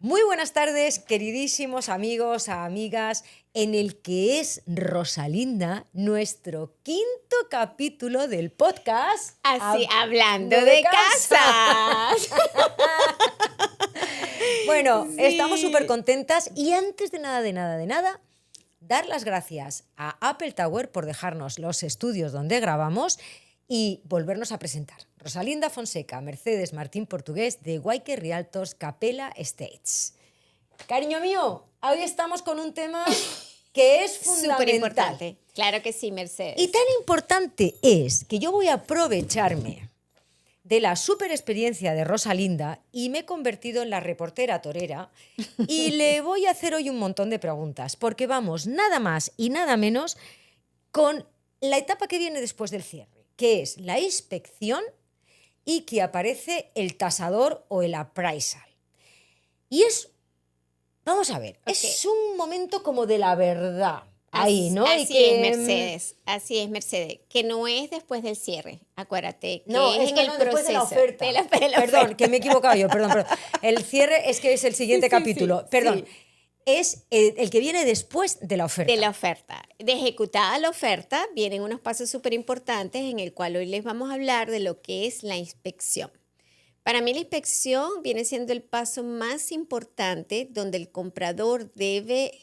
Muy buenas tardes, queridísimos amigos, amigas, en el que es Rosalinda, nuestro quinto capítulo del podcast. Así, hablando de casas. Bueno, estamos Sí. súper contentas y antes de nada, dar las gracias a Apple Tower por dejarnos los estudios donde grabamos y volvernos a presentar. Rosalinda Fonseca, Mercedes Martín Portugués de Guayque Rialtos Capella Estates. Cariño mío, hoy estamos con un tema que es fundamental. Súper importante. Claro que sí, Mercedes. Y tan importante es que yo voy a aprovecharme de la super experiencia de Rosalinda y me he convertido en la reportera torera y le voy a hacer hoy un montón de preguntas porque vamos nada más y nada menos con la etapa que viene después del cierre, que es la inspección y que aparece el tasador o el appraisal. Y es, vamos a ver, es un momento como de la verdad. Ahí, ¿no? Así es, Mercedes. Así es, Mercedes. Que no es después del cierre. Acuérdate. Que no, es en el después de la proceso. oferta. Perdón, que me he equivocado yo. Perdón. El cierre es que es el siguiente capítulo. Perdón. Sí. Es el que viene después de la oferta. De la oferta. De ejecutada la oferta, vienen unos pasos súper importantes en el cual hoy les vamos a hablar de lo que es la inspección. Para mí la inspección viene siendo el paso más importante donde el comprador debe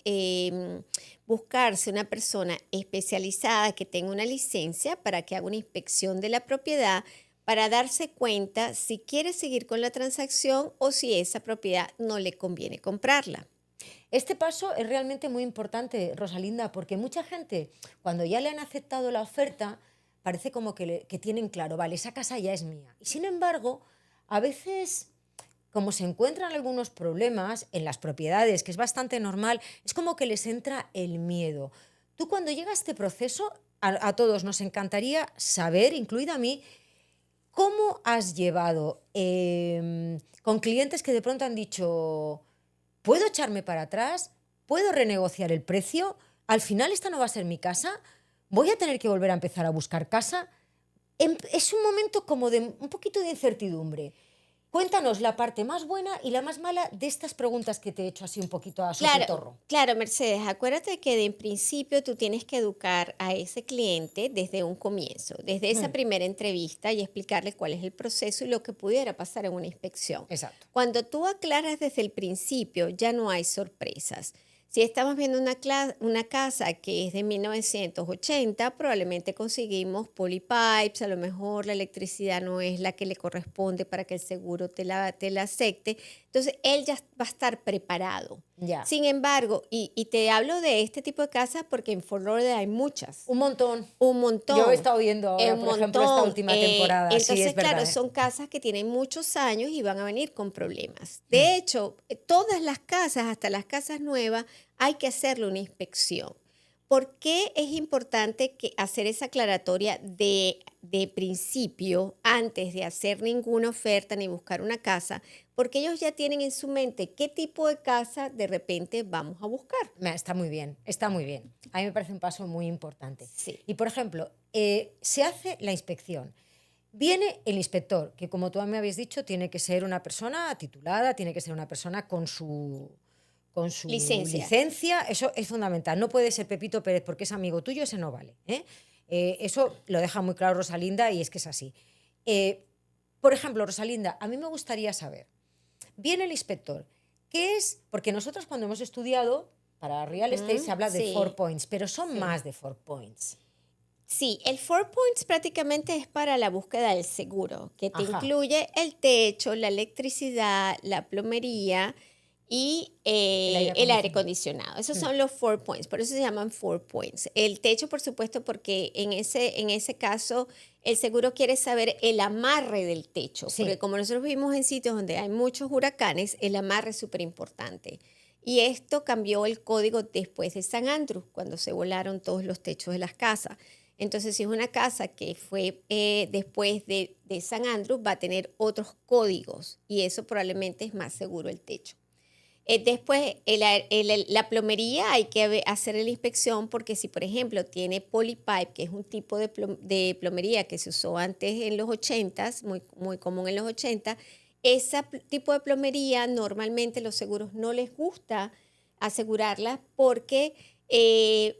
buscarse una persona especializada que tenga una licencia para que haga una inspección de la propiedad para darse cuenta si quiere seguir con la transacción o si esa propiedad no le conviene comprarla. Este paso es realmente muy importante, Rosalinda, porque mucha gente, cuando ya le han aceptado la oferta, parece como que tienen claro, vale, esa casa ya es mía. Y sin embargo, a veces, como se encuentran algunos problemas en las propiedades, que es bastante normal, es como que les entra el miedo. Tú cuando llega a este proceso, a todos nos encantaría saber, incluida a mí, cómo has llevado con clientes que de pronto han dicho, ¿puedo echarme para atrás? ¿Puedo renegociar el precio? ¿Al final esta no va a ser mi casa? ¿Voy a tener que volver a empezar a buscar casa? Es un momento como de un poquito de incertidumbre. Cuéntanos la parte más buena y la más mala de estas preguntas que te he hecho así un poquito a sopetorro. Claro, Mercedes, acuérdate que en principio tú tienes que educar a ese cliente desde un comienzo, desde esa primera entrevista y explicarle cuál es el proceso y lo que pudiera pasar en una inspección. Exacto. Cuando tú aclaras desde el principio, ya no hay sorpresas. Si estamos viendo una casa que es de 1980, probablemente conseguimos polypipes, a lo mejor la electricidad no es la que le corresponde para que el seguro te la acepte. Entonces, él ya va a estar preparado. Ya. Sin embargo, y te hablo de este tipo de casas porque en Fort Lauderdale hay muchas. Un montón. Un montón. Yo he estado viendo ahora, por ejemplo, esta última temporada. Entonces, sí, es verdad, claro, son casas que tienen muchos años y van a venir con problemas. De hecho, todas las casas, hasta las casas nuevas, hay que hacerle una inspección. ¿Por qué es importante hacer esa aclaratoria de principio antes de hacer ninguna oferta ni buscar una casa? Porque ellos ya tienen en su mente qué tipo de casa de repente vamos a buscar. Está muy bien, está muy bien. A mí me parece un paso muy importante. Sí. Y, por ejemplo, se hace la inspección. Viene el inspector, que como tú me habías dicho, tiene que ser una persona titulada, tiene que ser una persona con su licencia. Eso es fundamental. No puede ser Pepito Pérez porque es amigo tuyo, ese no vale. Eso lo deja muy claro Rosalinda y es que es así. Por ejemplo, Rosalinda, a mí me gustaría saber, viene el inspector, ¿qué es? Porque nosotros cuando hemos estudiado para real estate se habla de 4 points, pero son más de 4 points. Sí, el 4 points prácticamente es para la búsqueda del seguro, que te incluye el techo, la electricidad, la plomería y el aire acondicionado. Esos son los 4 points, por eso se llaman 4 points. El techo, por supuesto, porque en ese caso el seguro quiere saber el amarre del techo, porque como nosotros vivimos en sitios donde hay muchos huracanes, el amarre es súper importante. Y esto cambió el código después de San Andrews, cuando se volaron todos los techos de las casas. Entonces, si es una casa que fue después de San Andrews, va a tener otros códigos y eso probablemente es más seguro el techo. Después, la plomería hay que hacer la inspección porque si, por ejemplo, tiene polypipe, que es un tipo de plomería que se usó antes en los 80s, muy común en los 80, ese tipo de plomería normalmente los seguros no les gusta asegurarla porque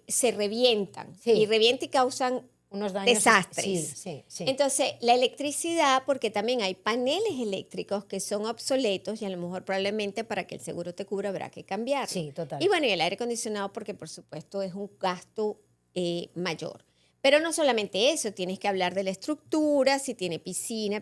se revientan y Sí, revientan y causan unos daños, sí, desastres. sí, sí, Entonces, la electricidad, porque también hay paneles eléctricos que son obsoletos y a lo mejor probablemente para que el seguro te cubra habrá que cambiarlo. sí, Y total. bueno, y el aire acondicionado porque por supuesto es un gasto mayor. Pero no solamente eso, tienes que hablar de la estructura, si tiene piscina,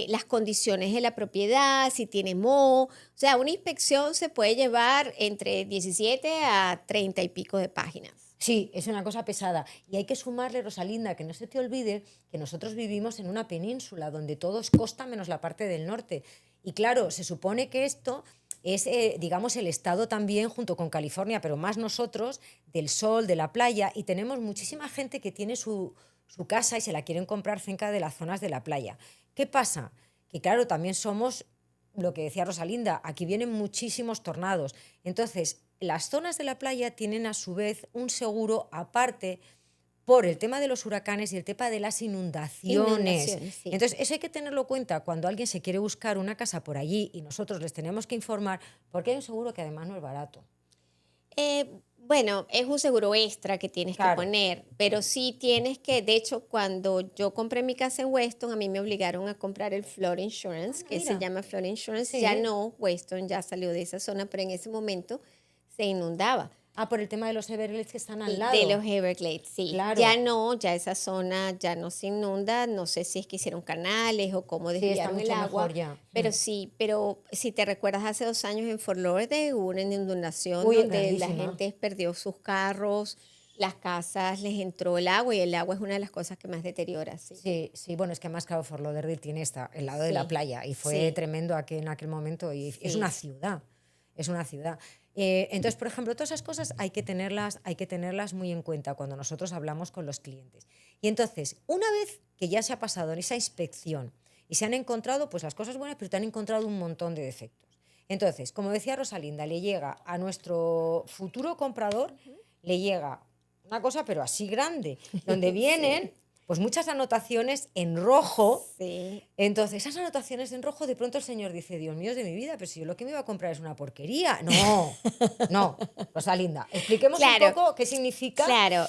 las condiciones de la propiedad, si tiene moho. O sea, una inspección se puede llevar entre 17 a 30 y pico de páginas. Sí, es una cosa pesada. Y hay que sumarle, Rosalinda, que no se te olvide que nosotros vivimos en una península donde todo es costa menos la parte del norte. Y claro, se supone que esto es, digamos, el estado también, junto con California, pero más nosotros, del sol, de la playa. Y tenemos muchísima gente que tiene su casa y se la quieren comprar cerca de las zonas de la playa. ¿Qué pasa? Que claro, también somos lo que decía Rosalinda, aquí vienen muchísimos tornados. Entonces, las zonas de la playa tienen a su vez un seguro aparte por el tema de los huracanes y el tema de las inundaciones. Inundaciones, sí. Entonces, eso hay que tenerlo en cuenta cuando alguien se quiere buscar una casa por allí y nosotros les tenemos que informar, porque hay un seguro que además no es barato. Bueno, es un seguro extra que tienes que Claro. poner, pero sí tienes que, de hecho, cuando yo compré mi casa en Weston, a mí me obligaron a comprar el flood insurance, que se Mira, llama flood insurance. Ya sí. no, Weston ya salió de esa zona, pero en ese momento se inundaba. Ah, por el tema de los Everglades que están al De lado. los Everglades, sí. Ya Claro. no, ya esa zona ya no se inunda. No sé si es que hicieron canales o cómo Sí, está desviaron el mucho agua, mejor ya. pero sí, pero si te recuerdas hace 2 años en Fort Lauderdale hubo una inundación Uy, donde la grandísima. gente perdió sus carros, las casas les entró el agua y el agua es una de las cosas que más deteriora, sí. Sí, sí, bueno, es que más claro, Fort Lauderdale tiene el lado de la Sí, playa y fue sí, tremendo en aquel momento y es una sí. ciudad, es una ciudad. Entonces, por ejemplo, todas esas cosas hay que tenerlas muy en cuenta cuando nosotros hablamos con los clientes. Y entonces, una vez que ya se ha pasado en esa inspección y se han encontrado pues las cosas buenas, pero te han encontrado un montón de defectos. Entonces, como decía Rosalinda, le llega a nuestro futuro comprador, le llega una cosa, pero así grande, donde vienen Sí, pues muchas anotaciones en rojo. sí. Entonces, esas anotaciones en rojo, de pronto el señor dice, Dios mío, es de mi vida, pero si yo lo que me iba a comprar es una porquería. No, no, Rosalinda, expliquemos un Claro, poco qué significa claro.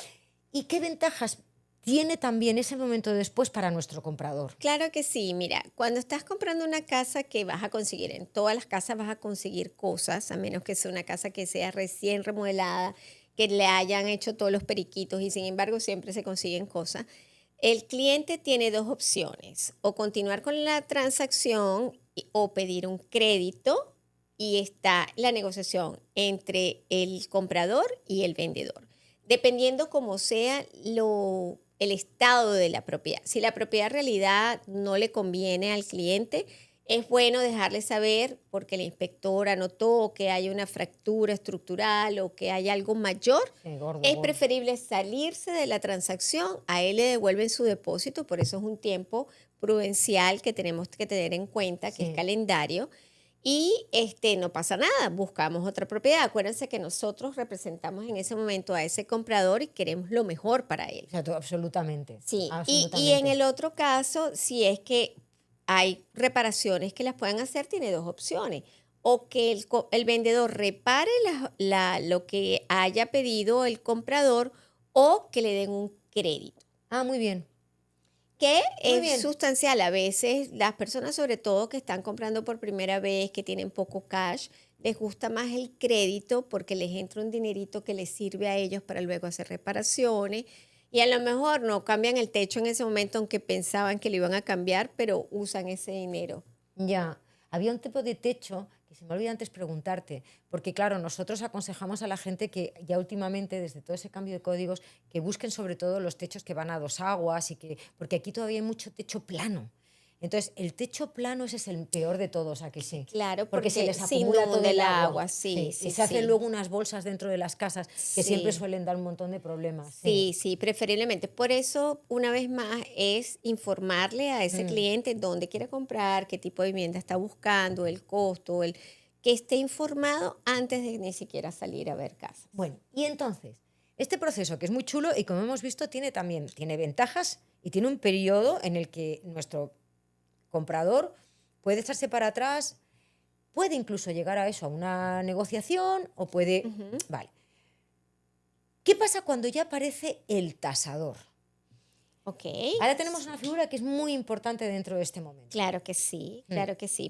y qué ventajas tiene también ese momento después para nuestro comprador. Claro que sí, mira, cuando estás comprando una casa que vas a conseguir, en todas las casas vas a conseguir cosas, a menos que sea una casa que sea recién remodelada, que le hayan hecho todos los periquitos y sin embargo siempre se consiguen cosas. El cliente tiene dos opciones, o continuar con la transacción o pedir un crédito y está la negociación entre el comprador y el vendedor, dependiendo cómo sea el estado de la propiedad. Si la propiedad en realidad no le conviene al cliente, es bueno dejarle saber porque la inspectora notó que hay una fractura estructural o que hay algo mayor. Sí, gordo, Es gordo. preferible salirse de la transacción, a él le devuelven su depósito, por eso es un tiempo prudencial que tenemos que tener en cuenta, que es Sí, calendario, y no pasa nada, buscamos otra propiedad. Acuérdense que nosotros representamos en ese momento a ese comprador y queremos lo mejor para él. o sea, absolutamente, Sí, y en absolutamente. el otro caso, si es que hay reparaciones que las puedan hacer, tiene dos opciones. O que el vendedor repare lo que haya pedido el comprador o que le den un crédito, Ah, muy bien, que muy es bien. sustancial. A veces las personas, sobre todo que están comprando por primera vez, que tienen poco cash, les gusta más el crédito porque les entra un dinerito que les sirve a ellos para luego hacer reparaciones. Y a lo mejor no cambian el techo en ese momento, aunque pensaban que lo iban a cambiar, pero usan ese dinero. Ya, había un tipo de techo que se me olvidó antes preguntarte, porque claro, nosotros aconsejamos a la gente que ya últimamente, desde todo ese cambio de códigos, que busquen sobre todo los techos que van a dos aguas y que, porque aquí todavía hay mucho techo plano. Entonces, el techo plano ese es el peor de todos, ¿a que sí? Claro, Porque se porque les se acumula todo inunda el el agua, agua, sí, sí, y sí, se hacen sí. luego unas bolsas dentro de las casas que siempre Sí. suelen dar un montón de problemas, sí. Sí, sí, preferiblemente. Por eso, una vez más, es informarle a ese Mm. cliente dónde quiere comprar, qué tipo de vivienda está buscando, el costo, que esté informado antes de ni siquiera salir a ver casas. Bueno, y entonces, este proceso que es muy chulo y como hemos visto tiene ventajas y tiene un periodo en el que nuestro comprador puede echarse para atrás, puede incluso llegar a eso, a una negociación, o puede... Vale. ¿Qué pasa cuando ya aparece el tasador? Ok. Ahora tenemos una figura que es muy importante dentro de este momento. Claro que sí,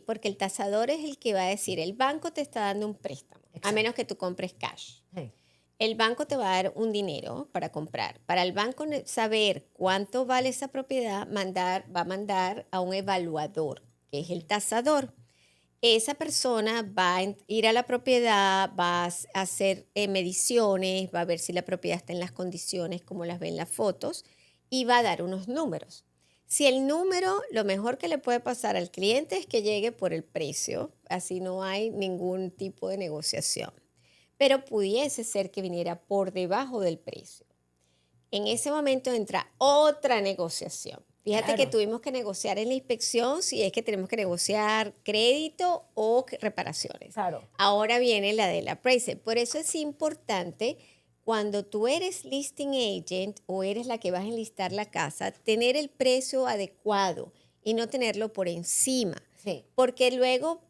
porque el tasador es el que va a decir, el banco te está dando un préstamo, a menos que tú compres cash. Sí. El banco te va a dar un dinero para comprar. Para el banco saber cuánto vale esa propiedad, va a mandar a un evaluador, que es el tasador. Esa persona va a ir a la propiedad, va a hacer mediciones, va a ver si la propiedad está en las condiciones como las ven en las fotos y va a dar unos números. Si el número, lo mejor que le puede pasar al cliente es que llegue por el precio, así no hay ningún tipo de negociación. Pero pudiese ser que viniera por debajo del precio. En ese momento entra otra negociación. Fíjate que tuvimos que negociar en la inspección si es que tenemos que negociar crédito o reparaciones. Claro. Ahora viene la del appraisal. Por eso es importante cuando tú eres listing agent o eres la que vas a enlistar la casa, tener el precio adecuado y no tenerlo por encima. Sí. Porque luego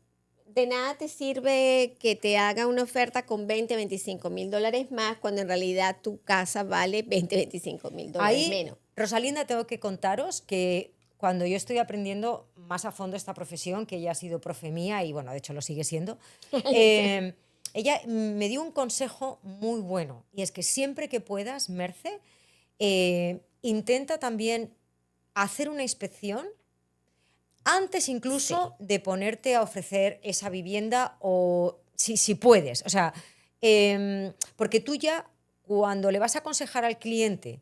de nada te sirve que te haga una oferta con 20, 25 mil dólares más cuando en realidad tu casa vale 20, 25 mil dólares menos. Rosalinda, tengo que contaros que cuando yo estoy aprendiendo más a fondo esta profesión, que ella ha sido profe mía y bueno, de hecho lo sigue siendo, ella me dio un consejo muy bueno y es que siempre que puedas, Merce, intenta también hacer una inspección antes incluso de ponerte a ofrecer esa vivienda o si puedes. O sea, porque tú ya cuando le vas a aconsejar al cliente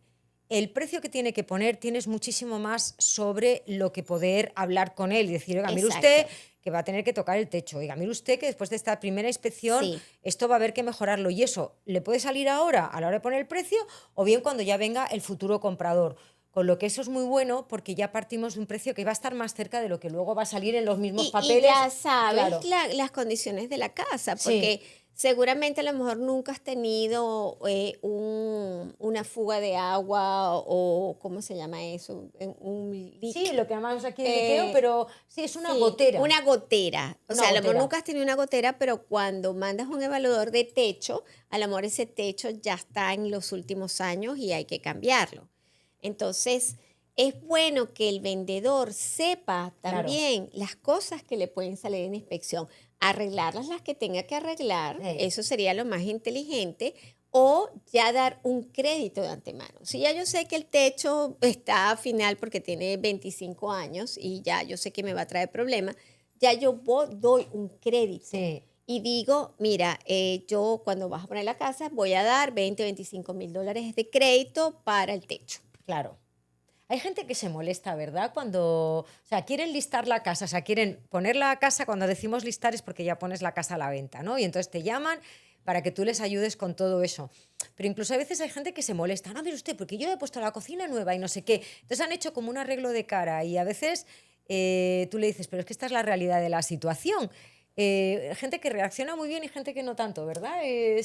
el precio que tiene que poner, tienes muchísimo más sobre lo que poder hablar con él y decir, oiga, mire usted que va a tener que tocar el techo, oiga, mire usted que después de esta primera inspección esto va a haber que mejorarlo y eso le puede salir ahora a la hora de poner el precio o bien cuando ya venga el futuro comprador. Con lo que eso es muy bueno porque ya partimos de un precio que va a estar más cerca de lo que luego va a salir en los mismos papeles. Y ya sabes las condiciones de la casa, porque seguramente a lo mejor nunca has tenido una fuga de agua o ¿cómo se llama eso? Un leak. Sí, lo que llamamos aquí liqueo, pero sí, es una gotera. Una gotera. O sea, a lo mejor nunca has tenido una gotera, pero cuando mandas un evaluador de techo, a lo mejor ese techo ya está en los últimos años y hay que cambiarlo. Entonces, es bueno que el vendedor sepa también las cosas que le pueden salir en inspección, arreglarlas las que tenga que arreglar, eso sería lo más inteligente, o ya dar un crédito de antemano. Si ya yo sé que el techo está a final porque tiene 25 años y ya yo sé que me va a traer problemas, ya yo doy un crédito. Sí. Y digo, mira, yo cuando vas a poner la casa voy a dar 20, 25 mil dólares de crédito para el techo. Claro. Hay gente que se molesta, ¿verdad? Cuando, o sea, quieren listar la casa, o sea, quieren poner la casa, cuando decimos listar es porque ya pones la casa a la venta, ¿no? Y entonces te llaman para que tú les ayudes con todo eso. Pero incluso a veces hay gente que se molesta. No, mire usted, porque yo he puesto la cocina nueva y no sé qué. Entonces han hecho como un arreglo de cara y a veces tú le dices, pero es que esta es la realidad de la situación. Gente que reacciona muy bien y gente que no tanto, ¿verdad?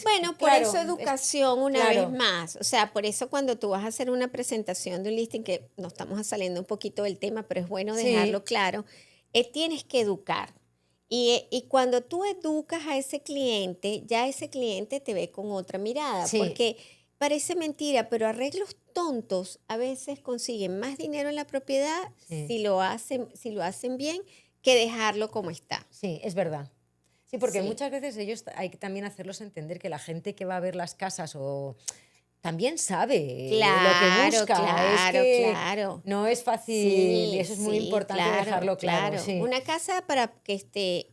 Bueno, por eso educación una vez más. O sea, por eso cuando tú vas a hacer una presentación de un listing, que nos estamos saliendo un poquito del tema, pero es bueno dejarlo claro, tienes que educar. Y cuando tú educas a ese cliente, ya ese cliente te ve con otra mirada, porque parece mentira, pero arreglos tontos a veces consiguen más dinero en la propiedad si lo hacen bien que dejarlo como está. Sí, es verdad. Sí, porque muchas veces ellos hay que también hacerlos entender que la gente que va a ver las casas también sabe lo que busca. Claro. No es fácil y eso es muy importante dejarlo claro. Sí. Una casa para que esté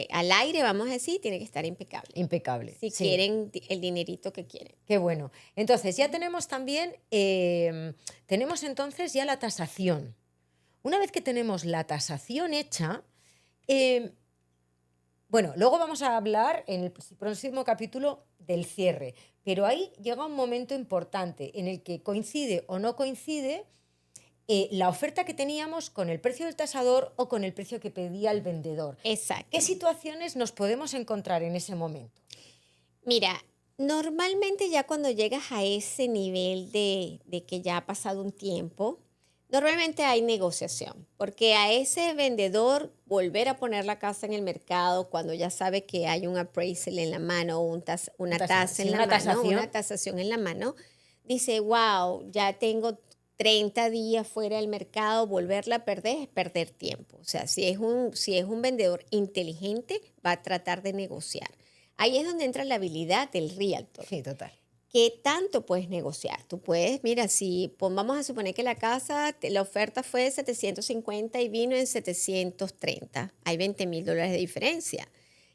al aire, vamos a decir, tiene que estar impecable. Impecable. Si quieren el dinerito que quieren. Qué bueno. Entonces, ya tenemos también, tenemos entonces ya la tasación. Una vez que tenemos la tasación hecha, bueno, luego vamos a hablar en el próximo capítulo del cierre, pero ahí llega un momento importante en el que coincide o no coincide la oferta que teníamos con el precio del tasador o con el precio que pedía el vendedor. Exacto. ¿Qué situaciones nos podemos encontrar en ese momento? Mira, normalmente ya cuando llegas a ese nivel de que ya ha pasado un tiempo, Normalmente hay negociación, porque a ese vendedor volver a poner la casa en el mercado cuando ya sabe que hay un appraisal en la mano, una tasa en la mano, una tasación en la mano, dice, wow, ya tengo 30 días fuera del mercado, volverla a perder es perder tiempo. O sea, si es un vendedor inteligente, va a tratar de negociar. Ahí es donde entra la habilidad del realtor. Sí, total. ¿Qué tanto puedes negociar? Tú puedes, mira, vamos a suponer que la casa, la oferta fue de 750 y vino en 730. Hay $20,000 de diferencia.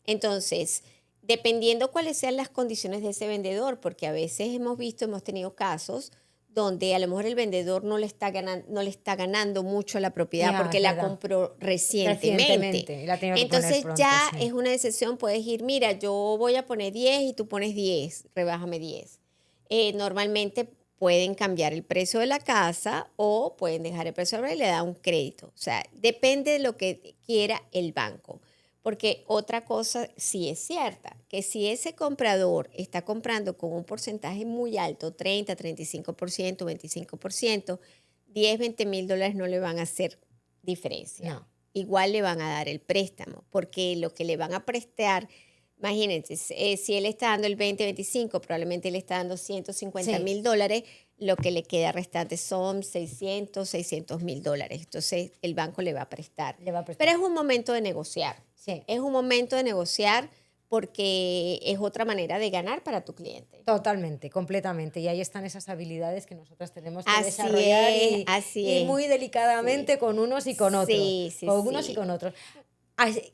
Entonces, dependiendo cuáles sean las condiciones de ese vendedor, porque a veces hemos tenido casos donde a lo mejor el vendedor no le está ganando mucho a la propiedad porque la compró recientemente. Y la ha tenido que Entonces poner pronto, ya sí. es una decisión, puedes ir, mira, yo voy a poner 10 y tú pones 10, rebájame 10. Normalmente pueden cambiar el precio de la casa o pueden dejar el precio y le da un crédito. O sea, depende de lo que quiera el banco. Porque otra cosa sí es cierta, que si ese comprador está comprando con un porcentaje muy alto, 30, 35%, 25%, 10, $20,000 no le van a hacer diferencia. No. Igual le van a dar el préstamo, porque lo que le van a prestar, imagínense, si él está dando el 20, 25, probablemente le está dando $150,000, lo que le queda restante son $600,000. Entonces, el banco le va a prestar. Pero es un momento de negociar. Sí. Es un momento de negociar porque es otra manera de ganar para tu cliente. Totalmente, completamente. Y ahí están esas habilidades que nosotras tenemos que Así desarrollar y es. muy delicadamente con unos y con otros. Con unos Sí. y con otros.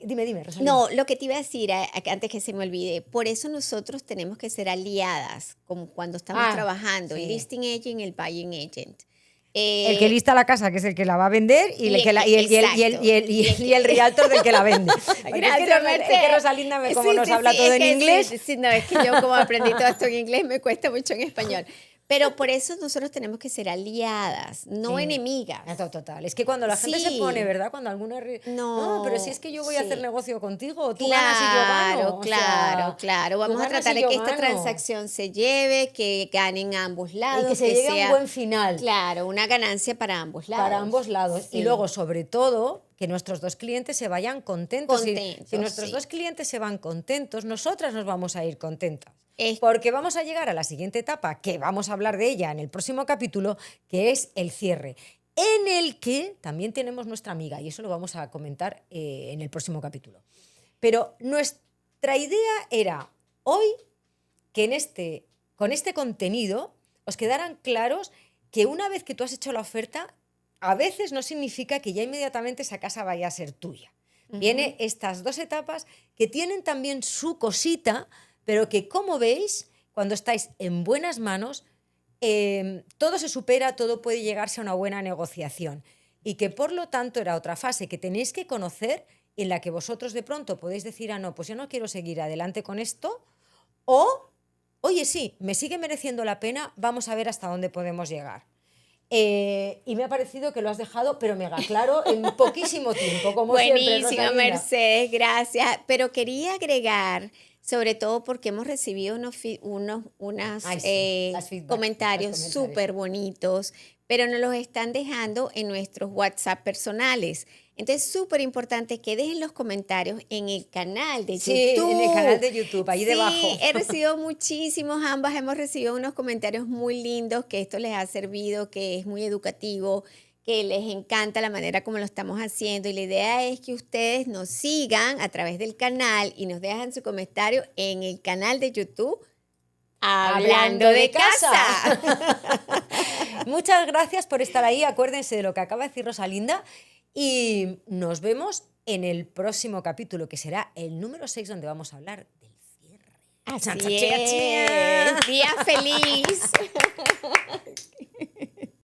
Dime, Rosalinda. No, lo que te iba a decir antes que se me olvide, por eso nosotros tenemos que ser aliadas, como cuando estamos trabajando, el listing agent, el buying agent. El que lista la casa, que es el que la va a vender, y el realtor del que la vende. Gracias, es que Rosalinda nos habla todo en inglés. No, es que yo como aprendí todo esto en inglés, me cuesta mucho en español. Pero por eso nosotros tenemos que ser aliadas, no enemigas. Total. Es que cuando la gente se pone, ¿verdad? Cuando alguna... No, pero si es que yo voy a hacer negocio contigo, tú ganas y yo gano. Claro. Vamos a tratar de que esta transacción se lleve, que ganen ambos lados. Y que se llegue a un buen final. Claro, una ganancia para ambos lados. Para ambos lados. Sí. Y luego, sobre todo, que nuestros dos clientes se vayan contentos. Si nuestros dos clientes se van contentos, nosotras nos vamos a ir contentas. Porque vamos a llegar a la siguiente etapa, que vamos a hablar de ella en el próximo capítulo, que es el cierre, en el que también tenemos nuestra amiga, y eso lo vamos a comentar en el próximo capítulo. Pero nuestra idea era hoy que con este contenido os quedaran claros que una vez que tú has hecho la oferta, a veces no significa que ya inmediatamente esa casa vaya a ser tuya. Viene estas dos etapas que tienen también su cosita, pero que, como veis, cuando estáis en buenas manos, todo se supera, todo puede llegarse a una buena negociación. Y que, por lo tanto, era otra fase que tenéis que conocer, en la que vosotros de pronto podéis decir, no, pues yo no quiero seguir adelante con esto, o, oye, sí, me sigue mereciendo la pena, vamos a ver hasta dónde podemos llegar. Y me ha parecido que lo has dejado, pero mega claro, en poquísimo tiempo, como siempre. Buenísima, Mercedes, gracias. Pero quería agregar... Sobre todo porque hemos recibido unos comentarios súper bonitos, pero nos los están dejando en nuestros WhatsApp personales. Entonces, súper importante que dejen los comentarios en el canal de YouTube. Sí, en el canal de YouTube, ahí debajo. Sí, he recibido muchísimos, ambas hemos recibido unos comentarios muy lindos, que esto les ha servido, que es muy educativo, que les encanta la manera como lo estamos haciendo, y la idea es que ustedes nos sigan a través del canal y nos dejan su comentario en el canal de YouTube Hablando de Casa. Muchas gracias por estar ahí, acuérdense de lo que acaba de decir Rosalinda y nos vemos en el próximo capítulo, que será el número 6, donde vamos a hablar del cierre. Así es. Día feliz.